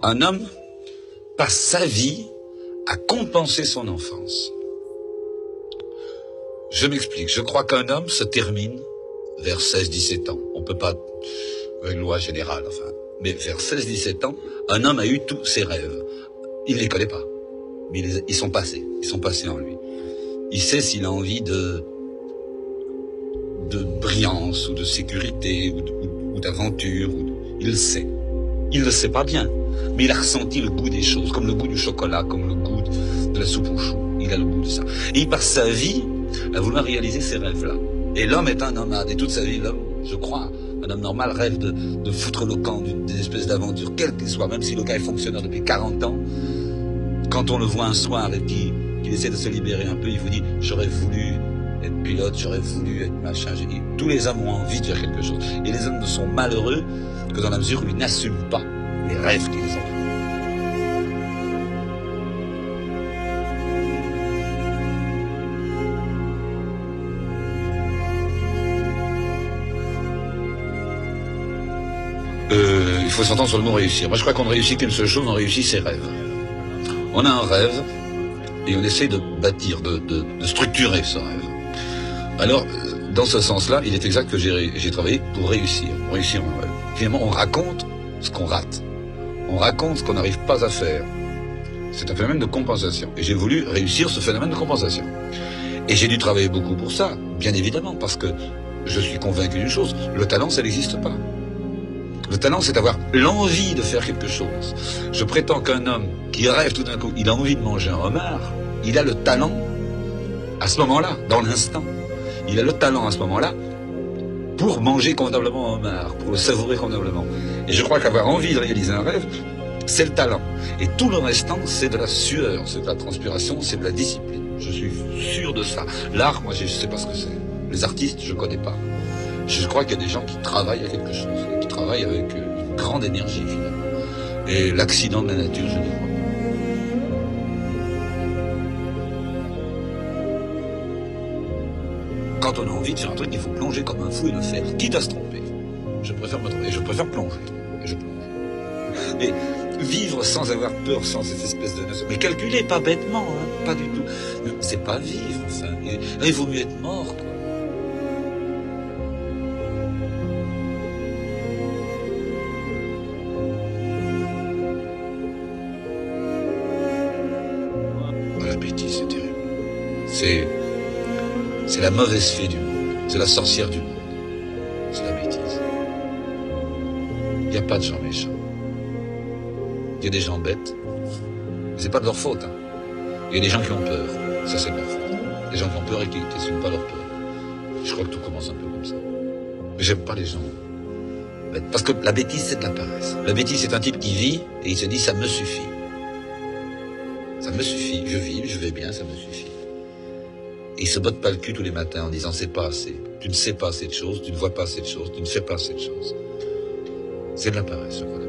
Un homme passe sa vie à compenser son enfance. Je m'explique. Je crois qu'un homme se termine vers 16-17 ans. On peut pas, une loi générale, enfin. Mais vers 16-17 ans, un homme a eu tous ses rêves. Il ne les connaît pas. Mais ils sont passés. Ils sont passés en lui. Il sait s'il a envie de brillance, ou de sécurité, ou d'aventure. Il le sait. Il ne le sait pas bien. Mais il a ressenti le goût des choses, comme le goût du chocolat, comme le goût de la soupe aux choux. Il a le goût de ça. Et il passe sa vie à vouloir réaliser ces rêves-là. Et l'homme est un nomade. Et toute sa vie, l'homme, je crois, un homme normal rêve de foutre le camp d'une espèce d'aventure, quelle qu'elle soit, même si le gars est fonctionnaire depuis 40 ans. Quand on le voit un soir et qu'il essaie de se libérer un peu, il vous dit « j'aurais voulu être pilote, j'aurais voulu être machin ». Tous les hommes ont envie de faire quelque chose. Et les hommes ne sont malheureux que dans la mesure où ils n'assument pas les rêves qu'ils ont. Il faut s'entendre sur le mot réussir. Moi, je crois qu'on ne réussit qu'une seule chose, on réussit ses rêves. On a un rêve et on essaie de bâtir, de structurer ce rêve. Alors, dans ce sens-là, il est exact que j'ai travaillé pour réussir un rêve. Finalement, on raconte ce qu'on rate. On raconte ce qu'on n'arrive pas à faire. C'est un phénomène de compensation. Et j'ai voulu réussir ce phénomène de compensation. Et j'ai dû travailler beaucoup pour ça, bien évidemment, parce que je suis convaincu d'une chose, le talent, ça n'existe pas. Le talent, c'est avoir l'envie de faire quelque chose. Je prétends qu'un homme qui rêve tout d'un coup, il a envie de manger un homard, il a le talent à ce moment-là, dans l'instant. Il a le talent à ce moment-là pour manger convenablement un homard, pour le savourer convenablement. Et je crois qu'avoir envie de réaliser un rêve, c'est le talent. Et tout le restant, c'est de la sueur, c'est de la transpiration, c'est de la discipline. Je suis sûr de ça. L'art, moi, je ne sais pas ce que c'est. Les artistes, je ne connais pas. Je crois qu'il y a des gens qui travaillent à quelque chose, qui travaillent avec une grande énergie, finalement. Et l'accident de la nature, je n'y crois pas. Quand on a envie de faire un truc, il faut plonger comme un fou et le faire, quitte à se tromper. Je préfère me tromper, je préfère plonger. Et je plonge. Et vivre sans avoir peur, sans cette espèce de... Mais calculer, pas bêtement, hein, pas du tout. C'est pas vivre, enfin. Il vaut mieux être mort, quoi. La bêtise, c'est terrible. C'est la mauvaise fée du monde. C'est la sorcière du monde. C'est la bêtise. Il n'y a pas de gens méchants. Il y a des gens bêtes. Mais c'est pas de leur faute. Hein. Il y a des gens qui ont peur. Ça, c'est de leur faute. Des gens qui ont peur et qui n'assument pas leur peur. Je crois que tout commence un peu comme ça. Mais j'aime pas les gens bêtes. Parce que la bêtise, c'est de la paresse. La bêtise, c'est un type qui vit et il se dit, ça me suffit. Ça me suffit, je vis, je vais bien, ça me suffit. Et il se botte pas le cul tous les matins en disant c'est pas assez. Tu ne sais pas assez de choses, tu ne vois pas assez de choses, tu ne fais pas assez de choses. C'est de la paresse, je crois.